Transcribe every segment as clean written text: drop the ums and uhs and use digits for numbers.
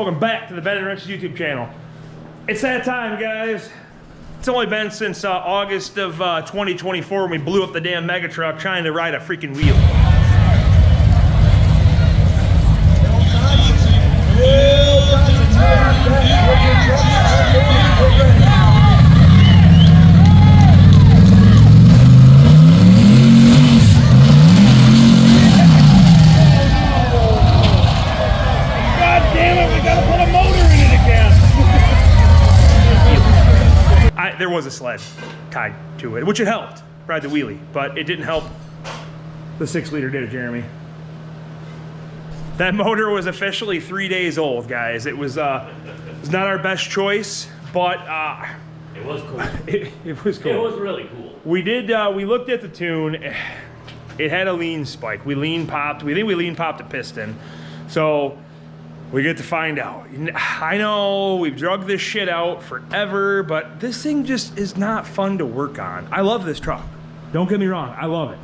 Welcome back to the Ben and Wrenches YouTube channel. It's that time, guys. It's only been since August of 2024 when we blew up the damn mega truck trying to ride a freaking wheel. There was a sled tied to it, which it helped ride the wheelie, but it didn't help the 6-liter, did it, Jeremy? That motor was officially 3 days old, guys. It was not our best choice, but it was cool. It was cool. It was really cool. We did. We looked at the tune. It had a lean spike. We lean popped. We think we lean popped a piston. So we get to find out. I know we've drugged this shit out forever, but this thing just is not fun to work on. I love this truck. Don't get me wrong, I love it.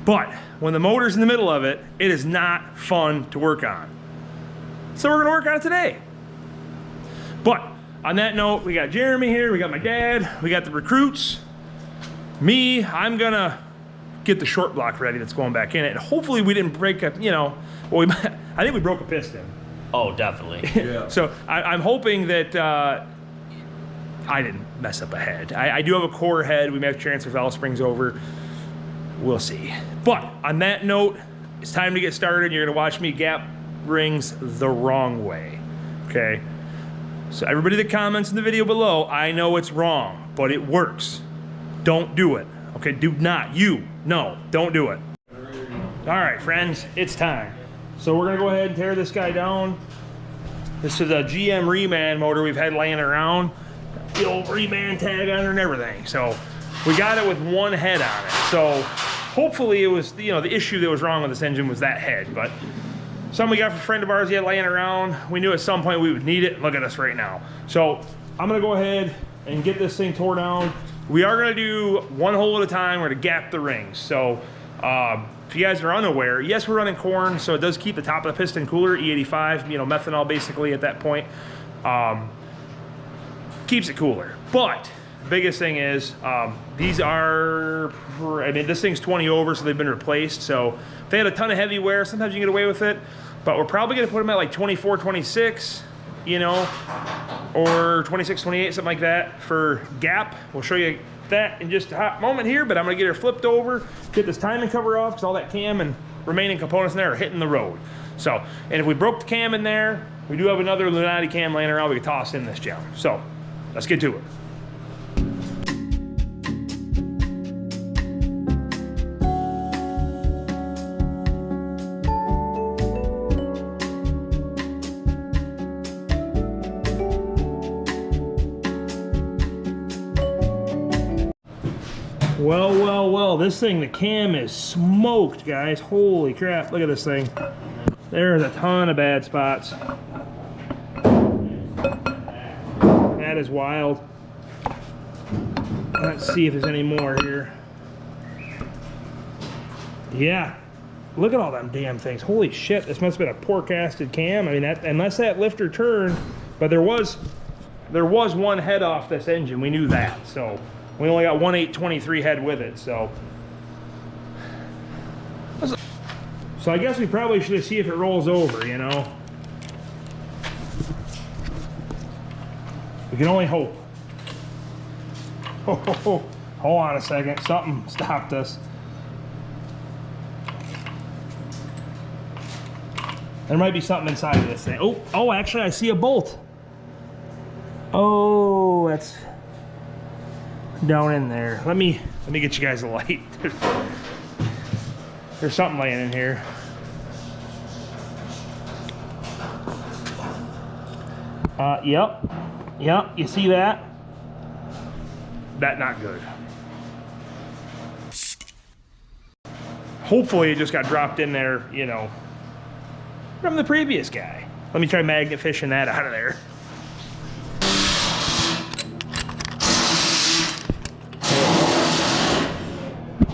But when the motor's in the middle of it, it is not fun to work on. So we're gonna work on it today. But on that note, we got Jeremy here, we got my dad, we got the recruits. Me, I'm gonna get the short block ready that's going back in it. And hopefully we didn't break a, well, I think we broke a piston. Oh, definitely. Yeah. So I'm hoping that I didn't mess up a head. I do have a core head. We may have to transfer valve springs over. We'll see. But on that note, it's time to get started. You're gonna watch me gap rings the wrong way, okay? So everybody that comments in the video below, I know it's wrong, but it works. Don't do it, okay? Do not, no, don't do it. All right, friends, it's time. So we're gonna go ahead and tear this guy down. This is a GM Reman motor we've had laying around. The old Reman tag on it and everything. So we got it with one head on it. So hopefully it was, the issue that was wrong with this engine was that head. But something we got from a friend of ours he had laying around. We knew at some point we would need it. Look at us right now. So I'm gonna go ahead and get this thing tore down. We are gonna do one hole at a time. We're gonna gap the rings. So if you guys are unaware, yes, we're running corn, so it does keep the top of the piston cooler, E85, methanol basically at that point. Keeps it cooler. But the biggest thing is, these are, this thing's 20 over, so they've been replaced. So if they had a ton of heavy wear, sometimes you can get away with it. But we're probably gonna put them at like 24, 26, or 26, 28, something like that for gap. We'll show you that in just a hot moment here, but I'm gonna get her flipped over, get this timing cover off, because all that cam and remaining components in there are hitting the road. So, and if we broke the cam in there, we do have another Lunati cam laying around we can toss in this gem. So, let's get to it. Well, this thing, the cam is smoked, guys. Holy crap, look at this thing. There's a ton of bad spots. That is wild. Let's see if there's any more here. Yeah, look at all them damn things. Holy shit, this must have been a poor casted cam. I mean, unless that lifter turned, but there was one head off this engine. We knew that, so. We only got 1.823 head with it, so. So I guess we probably should see if it rolls over, We can only hope. Hold on a second, something stopped us. There might be something inside of this thing. Oh, actually I see a bolt. Oh, that's down in there. Let me get you guys a light. There's something laying in here. Yep, you see that? That not good. Hopefully it just got dropped in there, from the previous guy. Let me try magnet fishing that out of there.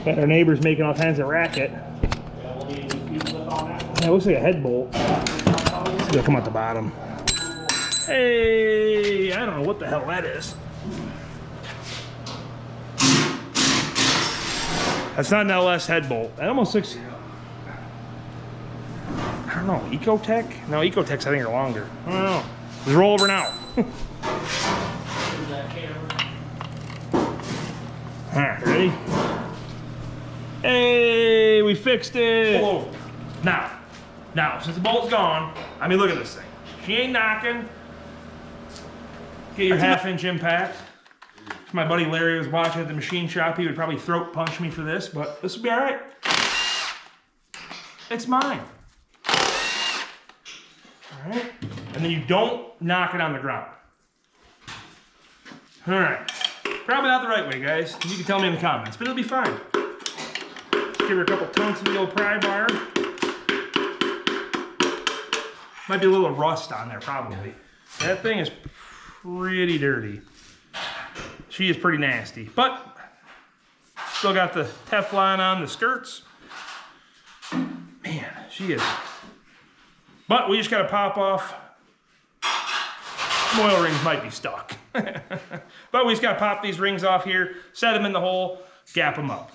Got our neighbors making all kinds of racket. Yeah, it looks like a head bolt. It'll come out the bottom. Hey, I don't know what the hell that is. That's not an LS head bolt. That almost looks, I don't know, Ecotech? No, Ecotechs I think are longer. I don't know. Let's roll over now. All right, ready? Hey, we fixed it. Pull over. Now, since the bolt's gone, I mean, look at this thing. She ain't knocking. Get your half-inch impact. If my buddy Larry was watching at the machine shop, he would probably throat punch me for this, but this will be all right. It's mine. All right, and then you don't knock it on the ground. All right, probably not the right way, guys. You can tell me in the comments, but it'll be fine. Give her a couple tunks of the old pry bar. Might be a little rust on there, probably. That thing is pretty dirty. She is pretty nasty, but still got the Teflon on the skirts. Man, she is. But we just gotta pop off. Some oil rings might be stuck. But we just gotta pop these rings off here, set them in the hole, gap them up.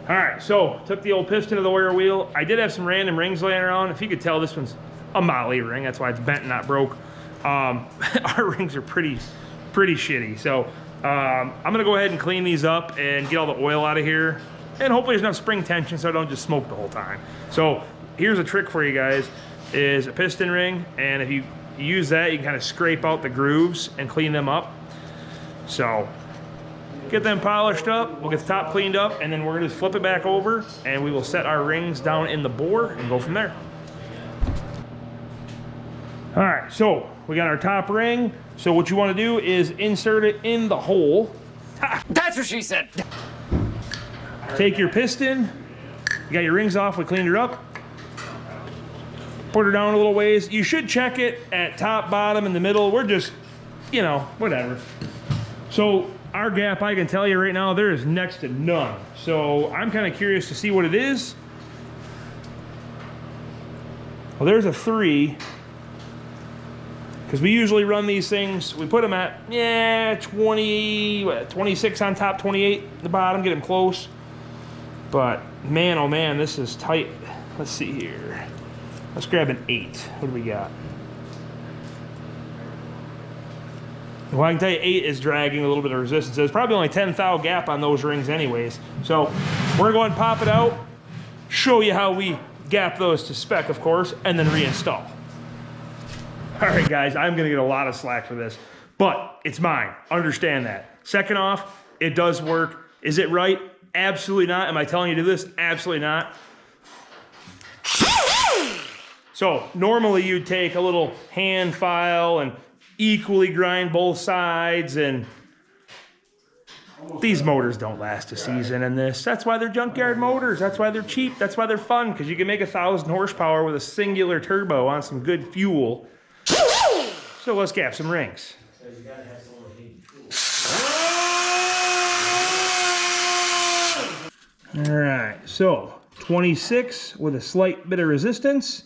All right, so took the old piston of the wear wheel. I did have some random rings laying around. If you could tell, this one's a Molly ring. That's why it's bent and not broke. Our rings are pretty shitty. So I'm gonna go ahead and clean these up and get all the oil out of here. And hopefully there's enough spring tension so I don't just smoke the whole time. So here's a trick for you guys, is a piston ring. And if you use that, you can kind of scrape out the grooves and clean them up. So get them polished up, we'll get the top cleaned up, and then we're gonna just flip it back over and we will set our rings down in the bore and go from there. All right, so we got our top ring. So what you wanna do is insert it in the hole. Ha! That's what she said. Take your piston, you got your rings off, we cleaned her up. Put her down a little ways. You should check it at top, bottom, in the middle. We're just, you know, whatever. So our gap, I can tell you right now, there is next to none. So I'm kind of curious to see what it is. Well, there's a 3. Because we usually run these things, we put them at, 26 on top, 28 at the bottom, get them close. But man, oh man, this is tight. Let's see here. Let's grab an 8. What do we got? Well, I can tell you 8 is dragging a little bit of resistance. There's probably only 10 thou gap on those rings anyways. So we're going to pop it out, show you how we gap those to spec, of course, and then reinstall. All right, guys, I'm gonna get a lot of slack for this, but it's mine. Understand that. Second off, it does work. Is it right? Absolutely not. Am I telling you to do this? Absolutely not. So normally you'd take a little hand file and equally grind both sides, and these motors don't last a season in this. That's why they're junkyard motors. That's why they're cheap. That's why they're fun, because you can make 1,000 horsepower with a singular turbo on some good fuel. So let's gap some rings. All right, so 26 with a slight bit of resistance.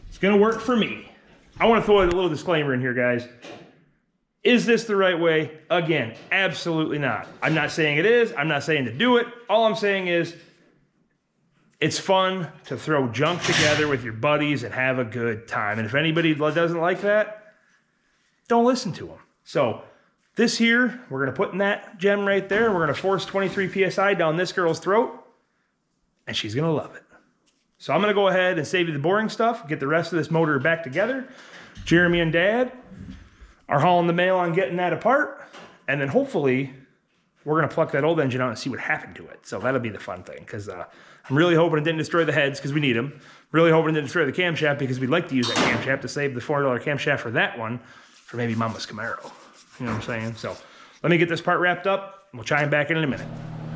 It's gonna work for me. I wanna throw a little disclaimer in here, guys. Is this the right way? Again, absolutely not. I'm not saying it is. I'm not saying to do it. All I'm saying is it's fun to throw junk together with your buddies and have a good time. And if anybody doesn't like that, don't listen to them. So this here, we're gonna put in that gem right there. We're gonna force 23 PSI down this girl's throat, and she's gonna love it. So I'm gonna go ahead and save you the boring stuff, get the rest of this motor back together. Jeremy and Dad are hauling the mail on getting that apart, and then hopefully we're gonna pluck that old engine out and see what happened to it. So that'll be the fun thing, because I'm really hoping it didn't destroy the heads, because we need them. Really hoping it didn't destroy the camshaft, because we'd like to use that camshaft to save the $400 camshaft for that one, for maybe Mama's Camaro. You know what I'm saying? So let me get this part wrapped up, and we'll chime back in a minute.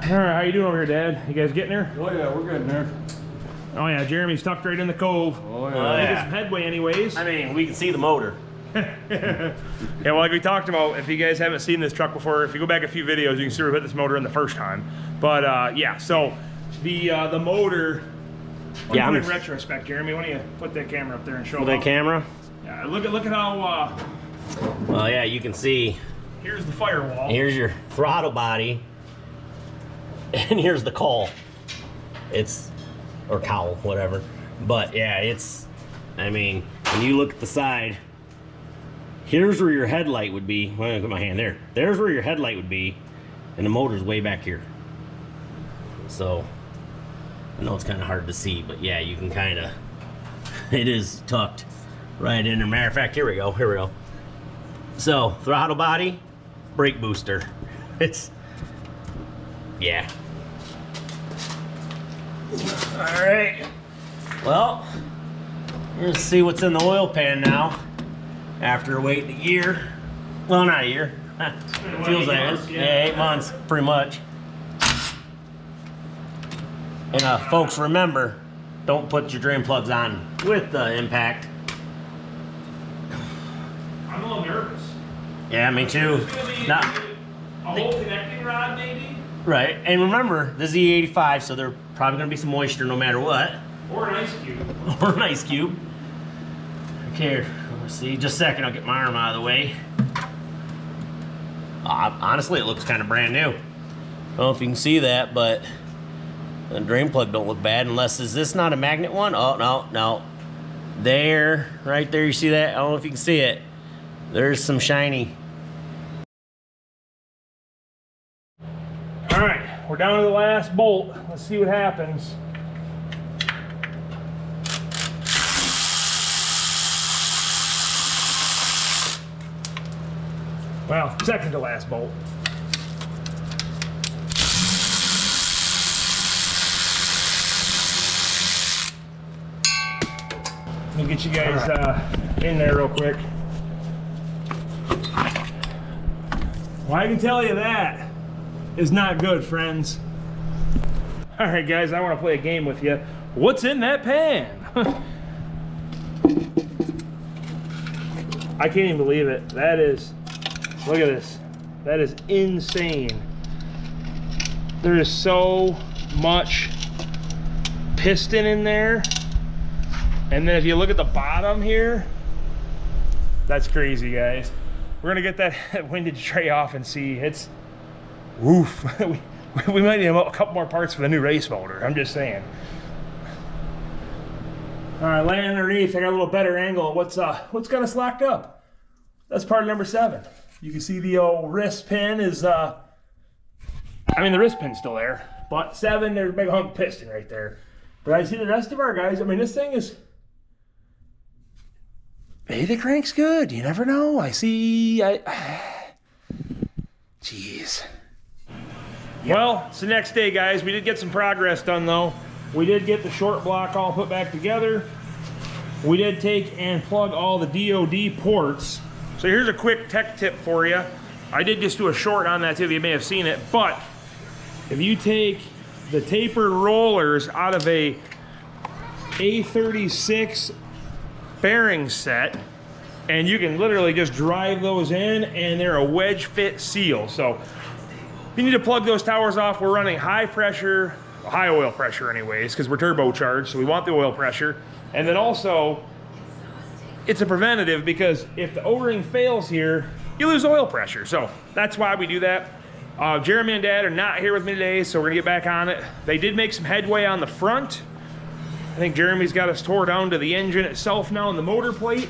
All right, how you doing over here, Dad? You guys getting there? Oh yeah, we're getting there. Oh yeah, Jeremy's tucked right in the cove. Oh yeah. Making some headway anyways. I mean, we can see the motor. Yeah, well, like we talked about, if you guys haven't seen this truck before, if you go back a few videos, you can see we put this motor in the first time. But yeah, so the motor, in retrospect, Jeremy, why don't you put that camera up there and show With that camera? Yeah, look at how. Well, yeah, you can see. Here's the firewall. Here's your throttle body, and here's the cowl. Or cowl, whatever. But yeah, I mean, when you look at the side, here's where your headlight would be. Well, look at my hand there. There's where your headlight would be, and the motor's way back here. So, I know it's kind of hard to see, but yeah, you can kind of, it is tucked right in there. Matter of fact, here we go. So, throttle body, brake booster. Yeah. All right. Well, let's see what's in the oil pan now. After waiting a year. Well, not a year. It feels like it. Yeah, 8 months, pretty much. And folks, remember, don't put your drain plugs on with the impact. I'm a little nervous. Yeah, me too. A whole connecting rod, maybe? Right, and remember, this is E85, so there's probably gonna be some moisture no matter what. Or an ice cube. Or an ice cube. Okay, let's see, just a second, I'll get my arm out of the way. Honestly, it looks kind of brand new. I don't know if you can see that, but the drain plug don't look bad unless, is this not a magnet one? Oh, no. There, right there, you see that? I don't know if you can see it. There's some shiny. All right, we're down to the last bolt. Let's see what happens. Well, second to last bolt. Let me get you guys in there real quick. Well, I can tell you that is not good, friends. All right, guys, I want to play a game with you. What's in that pan? I can't even believe it. That is, look at this. That is insane. There is so much piston in there. And then if you look at the bottom here, that's crazy, guys. We're gonna get that windage tray off and see. It's, woof. we might need a couple more parts for the new race motor. I'm just saying. All right, laying underneath, I got a little better angle. What's got us locked up? That's part number 7. You can see the old wrist pin is, I mean, the wrist pin's still there, but 7, there's a big hunk piston right there. But I see the rest of our guys, I mean, this thing is, maybe the crank's good. You never know. I see, jeez. Well, it's the next day, guys. We did get some progress done, though. We did get the short block all put back together. We did take and plug all the DOD ports. So here's a quick tech tip for you. I did just do a short on that too. You may have seen it, but if you take the tapered rollers out of a A36 bearing set, and you can literally just drive those in, and they're a wedge fit seal. So if you need to plug those towers off, we're running high pressure, high oil pressure anyways, because we're turbocharged, so we want the oil pressure. And then also, it's a preventative, because if the O-ring fails here, you lose oil pressure. So that's why we do that. Jeremy and Dad are not here with me today, so we're gonna get back on it. They did make some headway on the front. I think Jeremy's got us tore down to the engine itself now and the motor plate.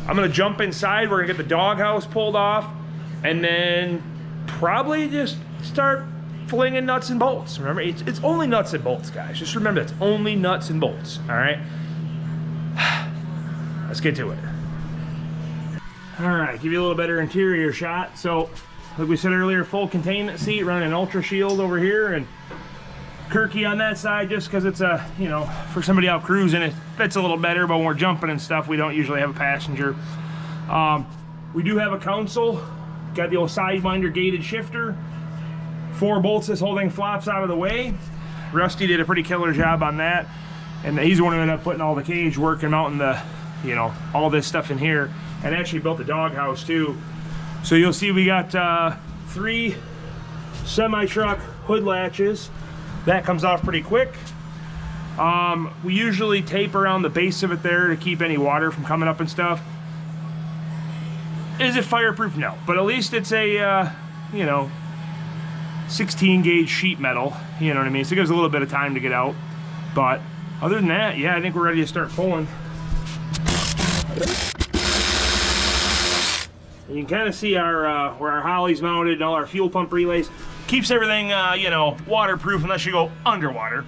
I'm gonna jump inside, we're gonna get the doghouse pulled off, and then probably just start flinging nuts and bolts. Remember, it's only nuts and bolts, guys. Just remember, it's only nuts and bolts, all right? Let's get to it. All right, give you a little better interior shot. So, like we said earlier, full containment seat, running an Ultra Shield over here, and Kirky on that side, just because it's a, you know, for somebody out cruising, it fits a little better, but when we're jumping and stuff, we don't usually have a passenger. We do have a console, got the old Sidewinder gated shifter, 4 bolts, this whole thing flops out of the way. Rusty did a pretty killer job on that, and he's the one who ended up putting all the cage work and mounting the, you know, all this stuff in here, and actually built the doghouse too. So you'll see we got 3 semi-truck hood latches. That comes off pretty quick. We usually tape around the base of it there to keep any water from coming up and stuff. Is it fireproof? No, but at least it's a, you know, 16 gauge sheet metal, you know what I mean? So it gives a little bit of time to get out. But other than that, yeah, I think we're ready to start pulling. You can kind of see our where our Holley's mounted and all our fuel pump relays. Keeps everything, you know, waterproof unless you go underwater.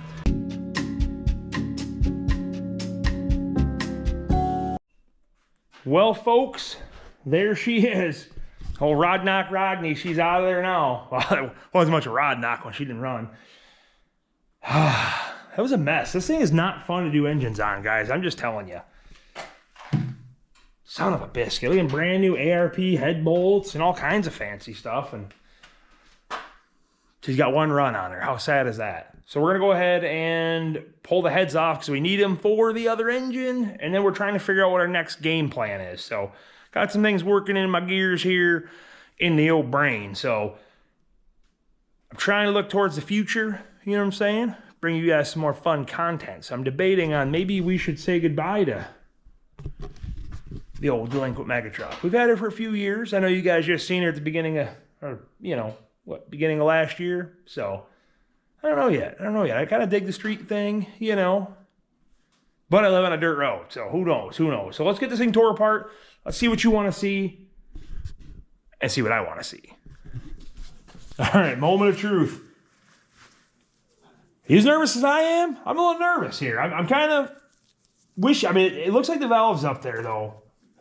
Well, folks, there she is. Old Rod Knock Rodney, she's out of there now. Well, it wasn't much of Rod Knock when she didn't run. That was a mess. This thing is not fun to do engines on, guys. I'm just telling you. Son of a biscuit. Look at brand new ARP head bolts and all kinds of fancy stuff. And she's got one run on her. How sad is that? So we're going to go ahead and pull the heads off because we need them for the other engine. And then we're trying to figure out what our next game plan is. So got some things working in my gears here in the old brain. So I'm trying to look towards the future. You know what I'm saying? Bring you guys some more fun content. So I'm debating on maybe we should say goodbye to the old delinquent mega truck. We've had her for a few years. I know you guys just seen her at the beginning of, or you know, what, beginning of last year. So I don't know yet. I kind of dig the street thing, you know, but I live on a dirt road. So who knows? So let's get this thing tore apart. Let's see what you want to see and see what I want to see. All right, moment of truth. You as nervous as I am? I'm a little nervous here. I'm kind of I mean, it looks like the valve's up there though.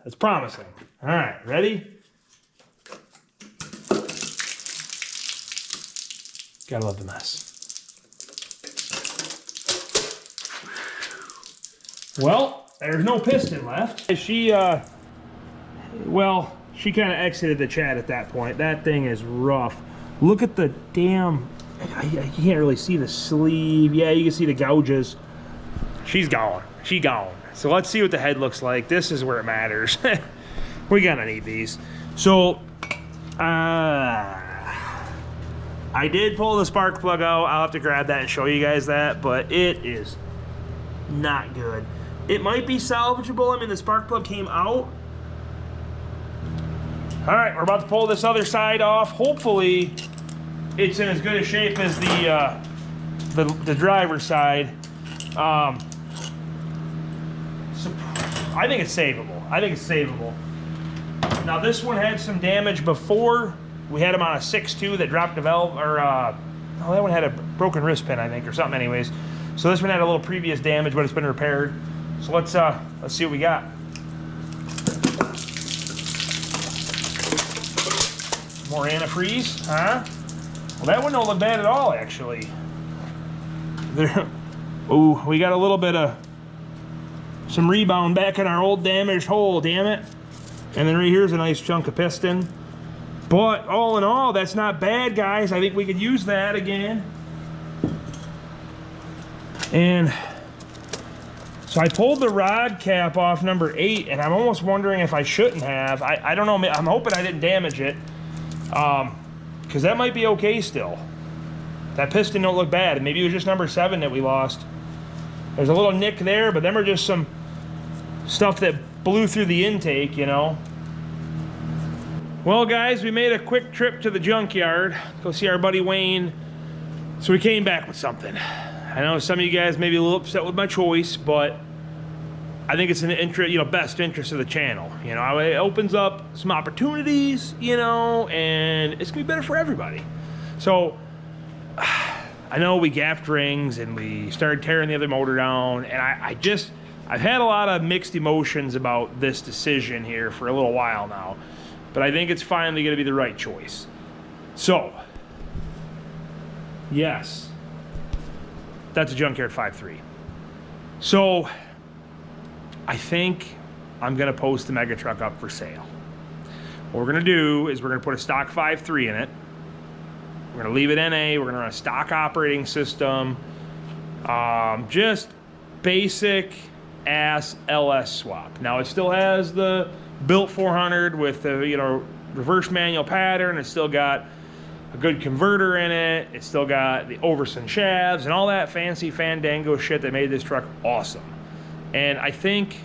That's promising. All right, ready? Gotta love the mess. Well, there's no piston left. She, well, she kind of exited the chat at that point. That thing is rough. Look at the damn, I can't really see the sleeve. Yeah, you can see the gouges. She's gone. She gone. So let's see what the head looks like. This is where it matters. We're gonna need these. So, I did pull the spark plug out. I'll have to grab that and show you guys that, but it is not good. It might be salvageable. I mean, the spark plug came out. All right, we're about to pull this other side off. Hopefully, it's in as good a shape as the driver's side. So I think it's savable. Now, this one had some damage before. We had them on a 6.2 that dropped a valve, or oh, that one had a broken wrist pin, I think, or something anyways. So this one had a little previous damage, but it's been repaired. So let's see what we got. More antifreeze, huh? Well, that one don't look bad at all, actually. There, ooh, we got a little bit of some rebound back in our old damaged hole, damn it. And then right here's a nice chunk of piston. But all in all, that's not bad, guys. I think we could use that again. And so I pulled the rod cap off number 8, and I'm almost wondering if I shouldn't have. I don't know. I'm hoping I didn't damage it, because that might be okay still. That piston don't look bad. Maybe it was just number 7 that we lost. There's a little nick there, but them are just some stuff that blew through the intake, you know. Well, guys, we made a quick trip to the junkyard. Go see our buddy Wayne. So we came back with something. I know some of you guys may be a little upset with my choice, but I think it's in the best interest of the channel. You know, it opens up some opportunities, you know, and it's gonna be better for everybody. So I know we gapped rings and we started tearing the other motor down, and I've had a lot of mixed emotions about this decision here for a little while now, but I think it's finally gonna be the right choice. So, yes. That's a junkyard 5.3. So I think I'm gonna post the mega truck up for sale. What we're gonna do is we're gonna put a stock 5.3 in it. We're gonna leave it NA. We're gonna run a stock operating system. Just basic ass LS swap. Now it still has the built 400 with the reverse manual pattern. It's still got a good converter in it. It's still got the Overson shafts and all that fancy fandango shit that made this truck awesome. And I think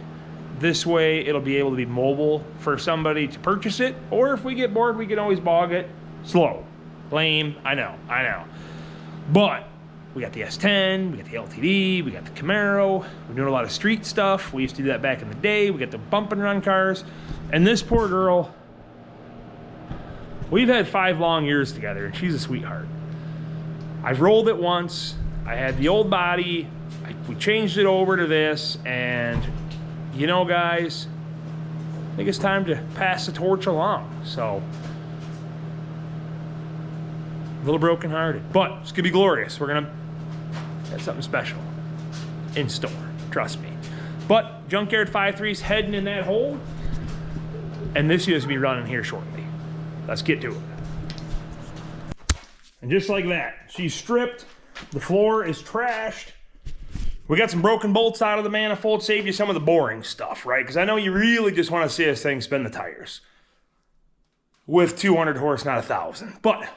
this way it'll be able to be mobile for somebody to purchase it, or if we get bored, we can always bog it. Slow, lame, I know. But we got the S10, we got the LTD, we got the Camaro. We're doing a lot of street stuff. We used to do that back in the day. We got the bump and run cars. And this poor girl, we've had 5 long years together, and she's a sweetheart. I've rolled it once. I had the old body. We changed it over to this, and you know, guys, I think it's time to pass the torch along. So, a little brokenhearted, but it's gonna be glorious. We're gonna have something special in store, trust me. But Junkyard 5.3's heading in that hole, and this is gonna be running here shortly. Let's get to it. And just like that, she's stripped. The floor is trashed. We got some broken bolts out of the manifold, saved you some of the boring stuff, right? Because I know you really just want to see this thing spin the tires. With 200 horse, not 1,000. But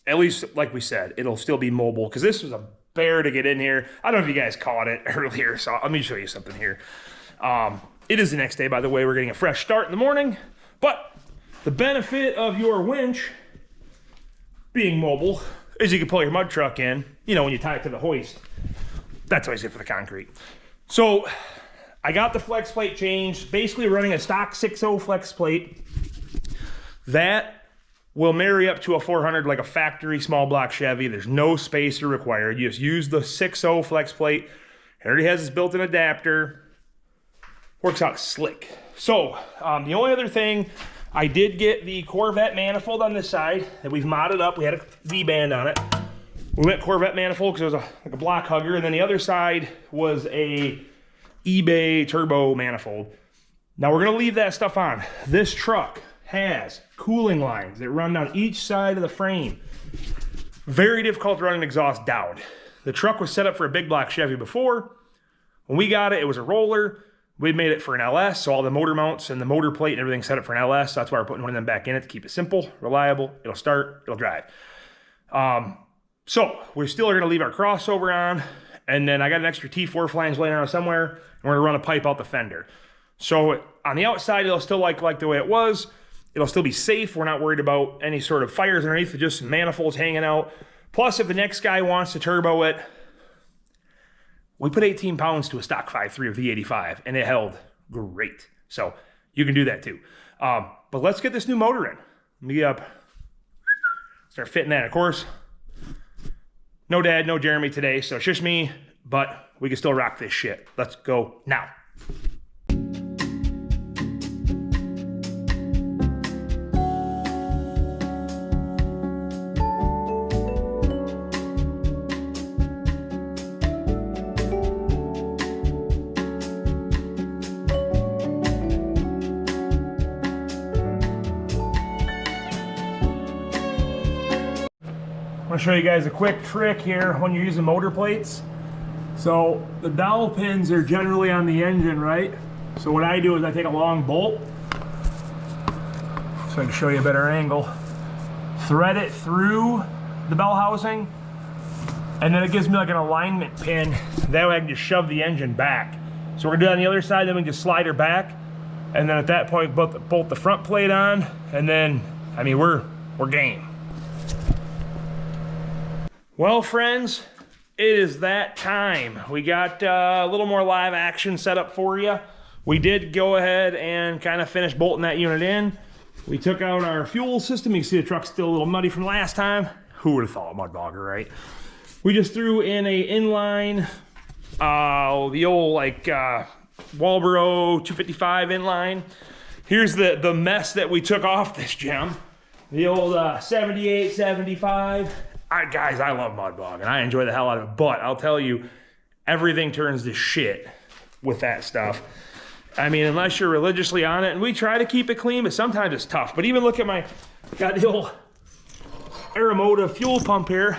at least, like we said, it'll still be mobile, because this was a bear to get in here. I don't know if you guys caught it earlier, so let me show you something here. It is the next day, by the way. We're getting a fresh start in the morning. But the benefit of your winch being mobile is you can pull your mud truck in, you know, when you tie it to the hoist. That's always good for the concrete. So I got the flex plate changed, basically running a stock 6.0 flex plate. That will marry up to a 400 like a factory small block Chevy. There's no spacer required. You just use the 6.0 flex plate. It already has this built-in adapter. Works out slick. So the only other thing, I did get the Corvette manifold on this side that we've modded up. We had a V-band on it. We went Corvette manifold because it was like a block hugger, and then the other side was a eBay turbo manifold. Now we're gonna leave that stuff on. This truck has cooling lines that run down each side of the frame. Very difficult to run an exhaust down. The truck was set up for a big block Chevy before. When we got it, it was a roller. We made it for an LS, so all the motor mounts and the motor plate and everything set up for an LS. So that's why we're putting one of them back in it to keep it simple, reliable. It'll start, it'll drive. So we still are gonna leave our crossover on, and then I got an extra T4 flange laying around somewhere, and we're gonna run a pipe out the fender. So on the outside, it'll still like the way it was. It'll still be safe. We're not worried about any sort of fires underneath, just manifolds hanging out. Plus, if the next guy wants to turbo it, we put 18 pounds to a stock 5.3 with the 85, and it held great. So you can do that too. But let's get this new motor in. Let me start fitting that. Of course, no Dad, no Jeremy today, so it's just me, but we can still rock this shit. Let's go now. I'm gonna show you guys a quick trick here when you're using motor plates. So the dowel pins are generally on the engine, right? So what I do is I take a long bolt, so I can show you a better angle, thread it through the bell housing, and then it gives me like an alignment pin. That way I can just shove the engine back. So we're gonna do that on the other side, then we can just slide her back, and then at that point bolt the front plate on, and then, I mean, we're game. Well, friends, it is that time. We got a little more live action set up for you. We did go ahead and kind of finish bolting that unit in. We took out our fuel system. You can see the truck's still a little muddy from last time. Who would have thought, mud bogger, right? We just threw in a inline, the old like Walbro 255 inline. Here's the mess that we took off this gem. The old 78, 75. Guys, I love mud bog and I enjoy the hell out of it, but I'll tell you, everything turns to shit with that stuff. I mean, unless you're religiously on it, and we try to keep it clean, but sometimes it's tough. But even look at got the old Aramoda fuel pump here.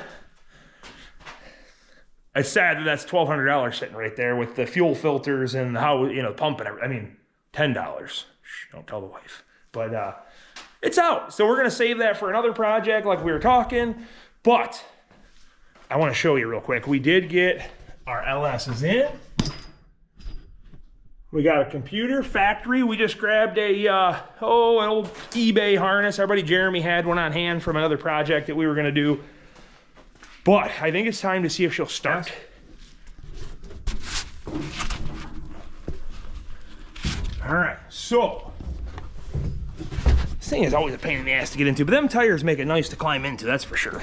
It's sad that that's $1,200 sitting right there with the fuel filters and how, you know, pump and everything. I mean, $10. Shh, don't tell the wife. But it's out. So we're gonna save that for another project like we were talking, but I wanna show you real quick. We did get our LSs in. We got a computer factory. We just grabbed a, an old eBay harness. Our buddy Jeremy had one on hand from another project that we were gonna do. But I think it's time to see if she'll start. All right, so this thing is always a pain in the ass to get into, but them tires make it nice to climb into, that's for sure.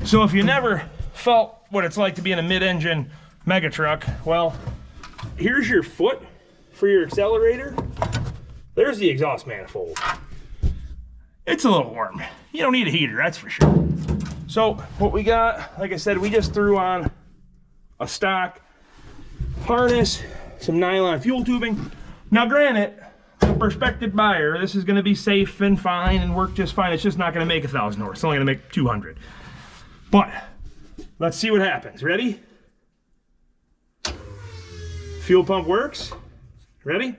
So if you never felt what it's like to be in a mid-engine mega truck, well, here's your foot for your accelerator. There's the exhaust manifold. It's a little warm. You don't need a heater, that's for sure. So what we got, like I said, we just threw on a stock harness, some nylon fuel tubing. Now granted, the prospective buyer, this is gonna be safe and fine and work just fine. It's just not gonna make 1,000 horse. It's only gonna make 200. But let's see what happens. Ready? Fuel pump works. Ready?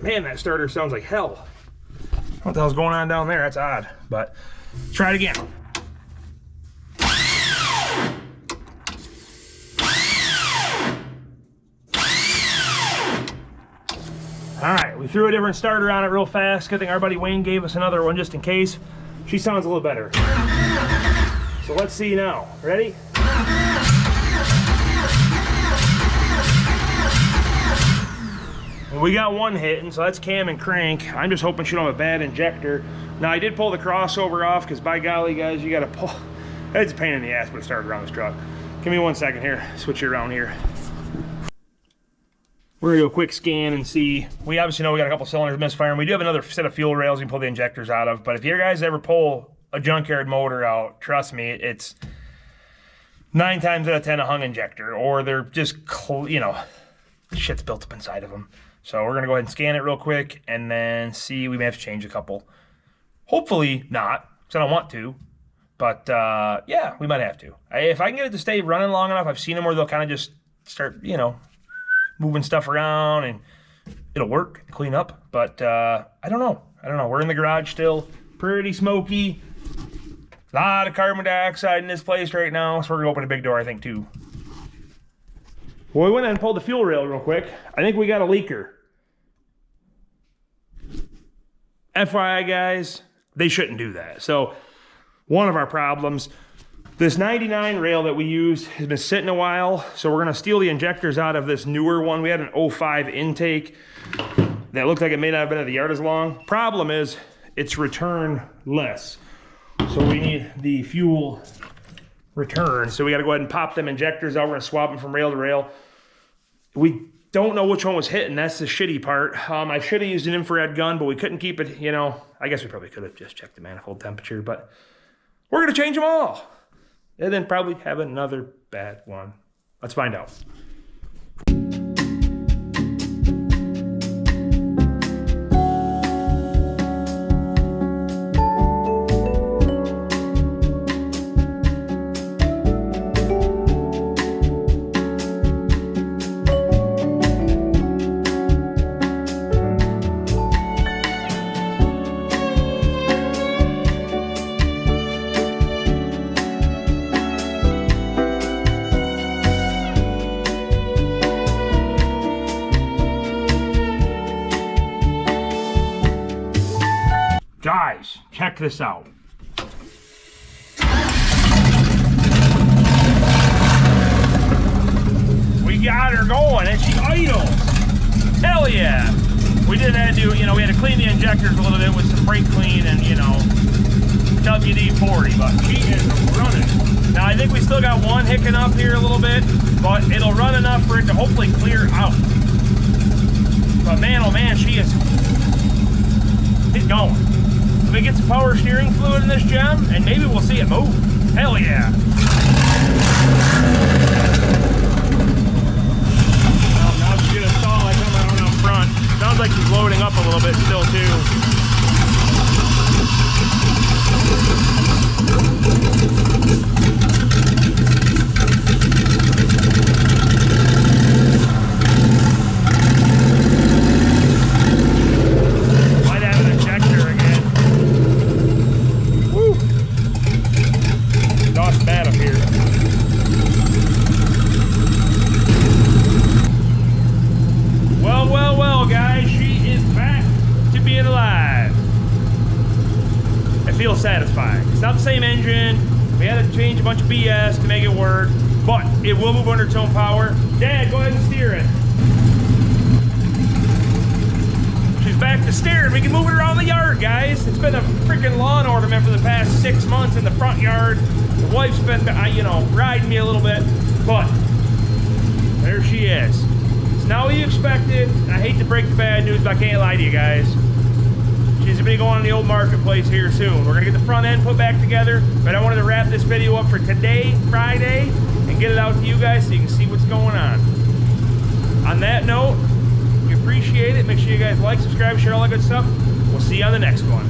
Man, that starter sounds like hell. What the hell's going on down there? That's odd, but try it again. All right, we threw a different starter on it real fast. Good thing our buddy Wayne gave us another one just in case. She sounds a little better. So let's see now. Ready? We got one hitting, so that's cam and crank. I'm just hoping she don't have a bad injector. Now I did pull the crossover off because by golly guys, you gotta pull. It's a pain in the ass, but it started around this truck. Give me 1 second here, switch it around here. We're gonna do a quick scan and see. We obviously know we got a couple cylinders misfiring. We do have another set of fuel rails you can pull the injectors out of, but if you guys ever pull a junkyard motor out, trust me, it's 9 times out of 10 a hung injector, or they're just, you know, shit's built up inside of them. So we're gonna go ahead and scan it real quick and then see. We may have to change a couple. Hopefully not, because I don't want to. But yeah, we might have to. If I can get it to stay running long enough, I've seen them where they'll kind of just start, you know, moving stuff around and it'll work, clean up. But I don't know. We're in the garage still, pretty smoky. A lot of carbon dioxide in this place right now, so we're gonna open a big door, I think, too. Well, we went ahead and pulled the fuel rail real quick. I think we got a leaker. FYI, guys, they shouldn't do that. So, one of our problems, this 99 rail that we use has been sitting a while, so we're gonna steal the injectors out of this newer one. We had an 05 intake that looked like it may not have been at the yard as long. Problem is, it's returnless. So we need the fuel return. So we gotta go ahead and pop them injectors out. We're gonna swap them from rail to rail. We don't know which one was hitting. That's the shitty part. I should have used an infrared gun, but we couldn't keep it, you know. I guess we probably could have just checked the manifold temperature, but we're gonna change them all. And then probably have another bad one. Let's find out. Guys, check this out. We got her going and she idles. Hell yeah. We did have to do, you know, we had to clean the injectors a little bit with some brake clean and, you know, WD-40, but she is running. Now I think we still got one hicking up here a little bit, but it'll run enough for it to hopefully clear out. But man, oh man, she is going. We get some power steering fluid in this gem, and maybe we'll see it move. Hell yeah. Well, now she's gonna stall. I come around up front. Sounds like she's loading up a little bit still too. same engine. We had to change a bunch of BS to make it work, but it will move under tone power. Dad, go ahead and steer it. She's back to steering. We can move it around the yard, guys. It's been a freaking lawn ornament for the past 6 months in the front yard. The wife's been, you know, riding me a little bit, but there she is. It's not what you expected. I hate to break the bad news, but I can't lie to you guys. She's gonna be going on the old marketplace here soon. We're gonna get the front end put back together, but I wanted to wrap this video up for today, Friday, and get it out to you guys so you can see what's going on. On that note, we appreciate it. Make sure you guys like, subscribe, share all that good stuff. We'll see you on the next one.